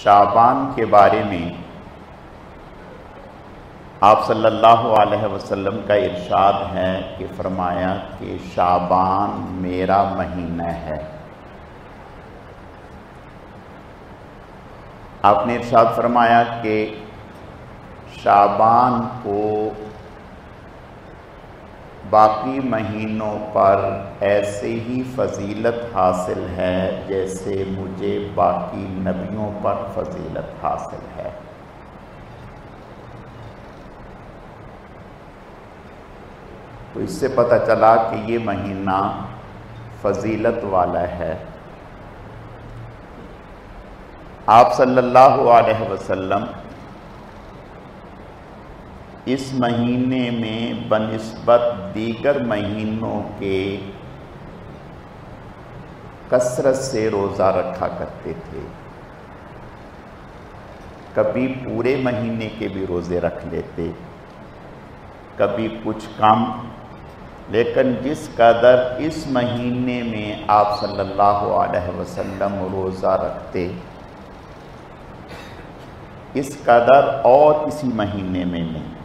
شعبان کے بارے میں آپ صلی اللہ علیہ وسلم کا ارشاد ہے کہ فرمایا کہ شعبان میرا مہینہ ہے۔ آپ نے ارشاد فرمایا کہ شعبان کو باقی مہینوں پر ایسے ہی فضیلت حاصل ہے جیسے مجھے باقی نبیوں پر فضیلت حاصل ہے۔ تو اس سے پتہ چلا کہ یہ مہینہ فضیلت والا ہے۔ آپ صلی اللہ علیہ وسلم اس مہینے میں بنسبت دیگر مہینوں کے کثرت سے روزہ رکھا کرتے تھے۔ کبھی پورے مہینے کے بھی روزے رکھ لیتے، کبھی کچھ کم، لیکن جس قدر اس مہینے میں آپ صلی اللہ علیہ وسلم روزہ رکھتے اس قدر اور کسی مہینے میں نہیں۔